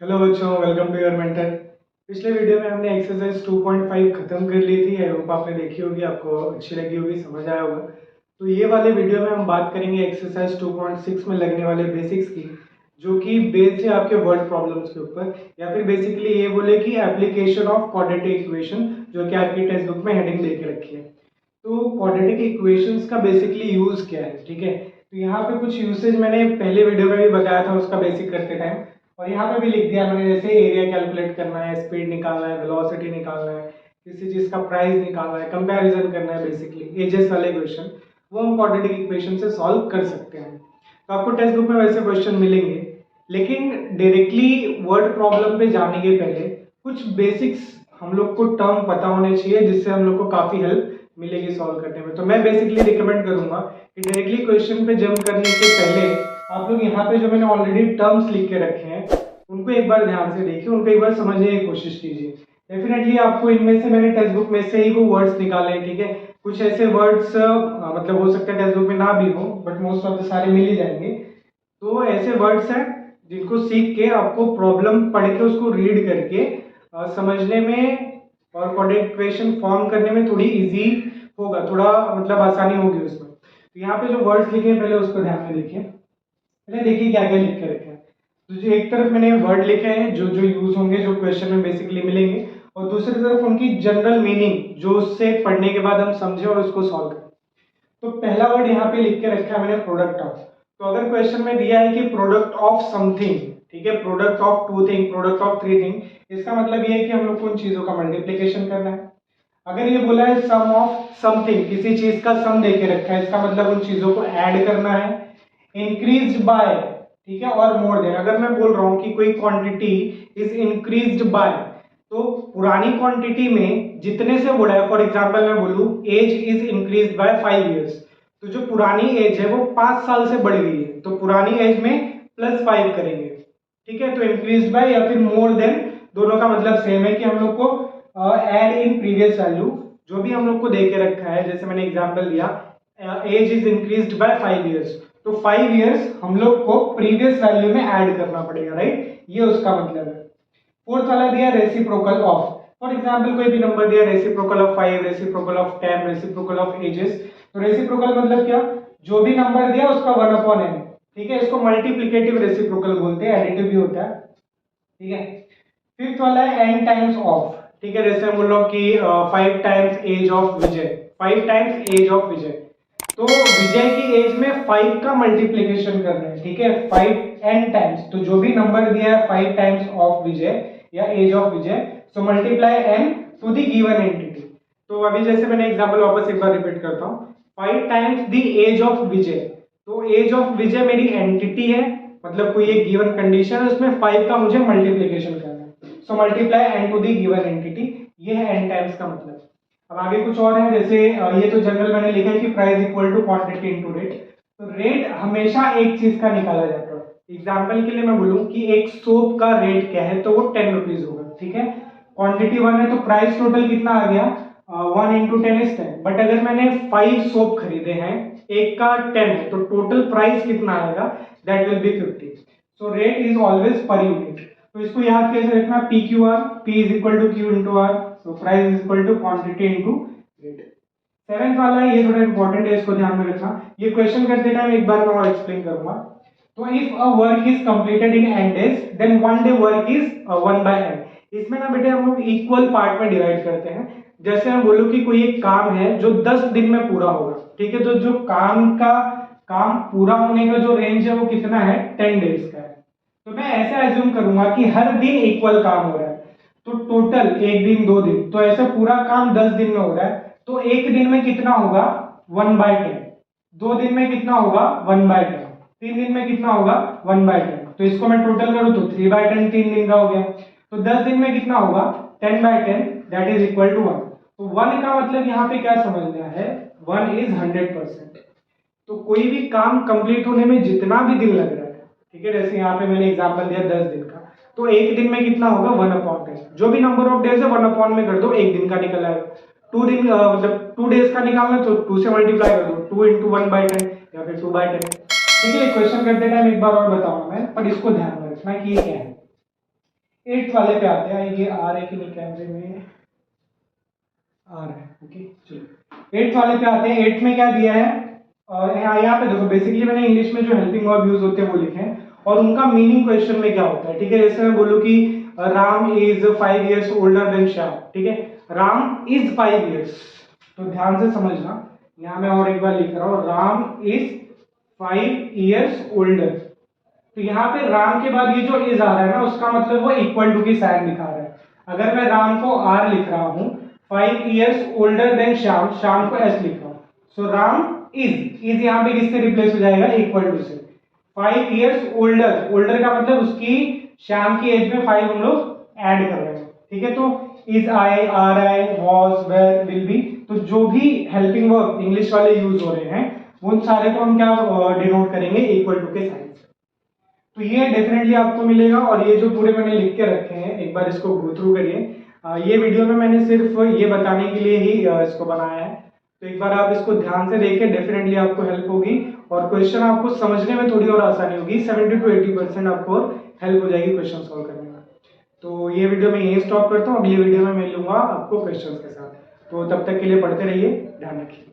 Hello बच्चों, welcome to your mentor. पिछले video में हमने एक्सरसाइज 2.5 खत्म कर ली थी। आई होप आपने देखी होगी, आपको अच्छी लगी होगी, समझ आया होगा। तो ये वाले वीडियो में हम बात करेंगे एक्सरसाइज 2.6 में लगने वाले बेसिक्स की, जो कि बेस्ड है आपके वर्ड प्रॉब्लम्स के ऊपर, या फिर बेसिकली ये बोले कि एप्लीकेशन ऑफ क्वाड्रेटिक इक्वेशन, जो कि आपकी टेक्स्ट बुक में हेडिंग दे के रखी है। तो क्वाड्रेटिक इक्वेशंस का बेसिकली यूज क्या है, ठीक है। तो यहाँ पे कुछ यूसेज मैंने पहले वीडियो में भी बताया था उसका बेसिक करते टाइम, और यहाँ पे भी लिख दिया मैंने, जैसे एरिया कैलकुलेट करना है, स्पीड निकालना है, वेलोसिटी निकालना है, किसी चीज का प्राइस निकालना है, कंपैरिजन करना है, बेसिकली एजेस वाले क्वेश्चन, वो हम क्वाड्रेटिक इक्वेशन से सॉल्व कर सकते हैं। तो आपको टेक्स्ट बुक में वैसे क्वेश्चन मिलेंगे, लेकिन डायरेक्टली वर्ड प्रॉब्लम पे जाने के पहले कुछ बेसिक्स हम लोग को टर्म पता होने चाहिए, जिससे हम लोग को काफी हेल्प मिलेगी सॉल्व करने में। तो मैं बेसिकली रिकमेंड करूंगा कि डायरेक्टली क्वेश्चन पे जंप करने से पहले आप लोग यहाँ पे जो मैंने ऑलरेडी टर्म्स लिख के रखे हैं उनको एक बार ध्यान से देखिए, उनको एक बार समझने की कोशिश कीजिए। डेफिनेटली आपको इनमें से, मैंने टेक्स्ट बुक में से ही वो वर्ड्स निकाले हैं, ठीक है। कुछ ऐसे वर्ड्स मतलब हो सकता है टेक्स्ट बुक में ना भी हो, बट मोस्ट ऑफ द सारे मिल ही जाएंगे। तो ऐसे वर्ड्स हैं जिनको सीख के आपको प्रॉब्लम पढ़ के उसको रीड करके समझने में और क्वाड्रेटिक इक्वेशन फॉर्म करने में थोड़ी इजी होगा, थोड़ा मतलब आसानी होगी उसमें। तो यहाँ पे जो वर्ड्स लिखे हैं पहले उसको ध्यान में देखिए। पहले देखिए क्या क्या लिख के रखे हैं। तो जो एक तरफ मैंने वर्ड लिखे हैं जो जो यूज होंगे, जो क्वेश्चन में बेसिकली मिलेंगे, और दूसरी तरफ उनकी जनरल मीनिंग, जो उससे पढ़ने के बाद हम समझे और उसको सॉल्व करें। तो पहला वर्ड यहाँ पे लिख के रखा है मैंने, प्रोडक्ट ऑफ। तो अगर क्वेश्चन में दिया है कि प्रोडक्ट ऑफ समथिंग, ठीक है, product of two thing, product of three thing, इसका मतलब ये है कि हम लोग को उन चीजों का मल्टीप्लीकेशन करना है। अगर ये बोला है सम ऑफ समथिंग, किसी चीज का सम देके रखा है, इसका मतलब उन चीजों को ऐड करना है। इंक्रीज्ड बाय, ठीक है, और मोर देन। अगर मैं बोल रहा हूं कि कोई क्वांटिटी इज इंक्रीज्ड बाय, तो पुरानी क्वांटिटी में जितने से बढ़ा है, फॉर एग्जांपल मैं बोलूं age is increased by 5 years, तो जो पुरानी एज है वो 5 साल से बढ़ गई है, तो पुरानी एज में +5 करेंगे, ठीक है। तो इंक्रीज्ड बाय या फिर मोर देन, दोनों का मतलब सेम है कि हम लोग को एड इन प्रीवियस वैल्यू, जो भी हम लोग को दे के रखा है। जैसे मैंने एग्जांपल दिया, age is increased by 5 years, तो 5 इयर्स हम लोग को प्रीवियस वैल्यू में ऐड करना पड़ेगा, राइट, ये उसका मतलब है। फोर्थ वाला दिया रेसिप्रोकल ऑफ। फॉर एग्जांपल कोई भी नंबर दिया, reciprocal of 5, reciprocal of 10, reciprocal of ages. तो रेसिप्रोकल मतलब क्या, जो भी नंबर दिया उसका 1/n, ठीक है। इसको मल्टीप्लिकेटिव रेसिप्रोकल बोलते हैं, एडिटिव भी होता है, ठीक है। फिफ्थ वाला है n टाइम्स ऑफ, ठीक है। जैसे हम बोल रहा हूं कि 5 times age of Vijay, 5 times age of Vijay, तो विजय की एज में 5 का मल्टीप्लिकेशन करना है, ठीक है, 5 n टाइम्स। तो जो भी नंबर दिया है 5 टाइम्स ऑफ विजय या age of Vijay, so multiply n to the given entity. तो अभी जैसे मैंने एग्जांपल वापस एक बार रिपीट करता हूं, 5 times the age of Vijay, तो एज ऑफ विजय मेरी एंटिटी है, मतलब कोई एक गिवन कंडीशन है, उसमें 5 का मुझे मल्टीप्लिकेशन करना है। So multiply n to the given entity, ये है n टाइम्स का मतलब। अब आगे कुछ और है, जैसे ये तो जनरल मैंने लिखा है कि price equal to quantity into rate. तो रेट हमेशा एक चीज का निकाला जाता है। एग्जांपल के लिए मैं बोलूं कि एक सोप का रेट क्या है, तो वो 10 रुपीज होगा, ठीक है। क्वांटिटी 1 है, तो प्राइस टोटल कितना आ गया, 1 इंटू 10 इज 10। बट अगर मैंने 5 सोप खरीदे हैं, एक का 10 है, तो टोटल प्राइस कितना आएगा, that will be 50। So rate is always per unit. तो इसको याद कैसे रखना, P Q R, P is equal to Q into R, so price is equal to quantity into rate. Seventh वाला है, ये थोड़ा इंपॉर्टेंट है, इसको ध्यान में रखना। ये क्वेश्चन करते टाइम एक बार मैं और एक्सप्लेन करूंगा। तो if a work is completed in n days, then 1 day work is 1/n। इसमें ना बेटे हम लोग इक्वल पार्ट में डिवाइड करते हैं। जैसे मैं बोलूं कि कोई एक काम है जो 10 दिन में पूरा होगा, ठीक है, तो जो काम पूरा होने का जो रेंज है वो कितना है, 10 डेज का है। तो मैं ऐसा एज्यूम करूंगा कि हर दिन इक्वल काम हो रहा है, तो टोटल एक दिन 2 दिन, तो ऐसा पूरा काम 10 दिन में हो रहा है, तो एक दिन में कितना होगा, 1/10। 2 दिन में कितना होगा, 1/10। 3 दिन में कितना होगा, 1/10। तो इसको मैं टोटल करूं तो 3/10 3 दिन का हो गया। तो 10 दिन में कितना होगा, 10/10, दैट इज इक्वल टू 1। तो 1 का मतलब यहाँ पे क्या समझना है, 1 इज 100%। तो कोई भी काम कंप्लीट होने में जितना भी दिन लग रहा है, ठीक है, जैसे यहाँ पे मैंने एग्जांपल दिया 10 दिन का, तो एक दिन में कितना होगा, 1/10। जो भी नंबर ऑफ डेज है 1/, में कर दो, एक दिन का निकल आएगा। 2 दिन मतलब 2 डेज का निकालना, तो 2 से मल्टीप्लाई कर दो, 2 इंटू 1/10 या फिर 2/10। ठीक है, क्वेश्चन करते टाइम एक बार और बताऊंगा मैं, पर इसको ध्यान में रखना कि ये क्या है। 8th वाले पे आते हैं। ये आ रहे कि नहीं कैमरे में, आ रहा है, ओके चलो 8th वाले पे आते हैं। 8th में क्या दिया है, यहाँ पे देखो बेसिकली मैंने इंग्लिश में जो हेल्पिंग वर्ब यूज होते हैं वो लिखे हैं और उनका मीनिंग क्वेश्चन में क्या होता है। ठीक है, जैसे मैं बोलूँ कि Ram is 5 years older than Shyam. ठीक है, राम इज 5 years, तो ध्यान से समझना, यहाँ मैं और एक बार लिख रहा हूँ, राम इज 5 years ओल्डर। तो यहाँ पे राम के बाद ये जो इज आ रहा है ना, उसका मतलब वो इक्वल टू की साइन दिखा रहा है। अगर मैं राम को आर लिख रहा हूँ, 5 years older than Shyam, Shyam को एस लिख रहा हूँ, सो राम इज यहाँ पे किससे रिप्लेस हो जाएगा, इक्वल टू से। 5 years ओल्डर, ओल्डर का मतलब उसकी श्याम की एज में 5 हम लोग ऐड कर रहे हैं। ठीक है, तो is I, are I, was, were, will be, तो जो भी हेल्पिंग वर्ब इंग्लिश वाले यूज हो रहे हैं उन सारे को हम क्या डिनोट करेंगे, इक्वल टू के साइन से। तो ये डेफिनेटली आपको मिलेगा और ये जो पूरे मैंने लिख के रखे हैं एक बार इसको गो थ्रू करिए। ये वीडियो में मैंने सिर्फ ये बताने के लिए ही इसको बनाया है, तो एक बार आप इसको ध्यान से देखिए, डेफिनेटली आपको हेल्प होगी और क्वेश्चन आपको समझने में थोड़ी और आसानी होगी। 70 to 80% आपको हेल्प हो जाएगी क्वेश्चन सॉल्व करने में। तो ये वीडियो मैं यही स्टॉप करता हूँ, अगली वीडियो में मिलूंगा आपको क्वेश्चन के साथ। तो तब तक के लिए पढ़ते रहिए, ध्यान रखिए।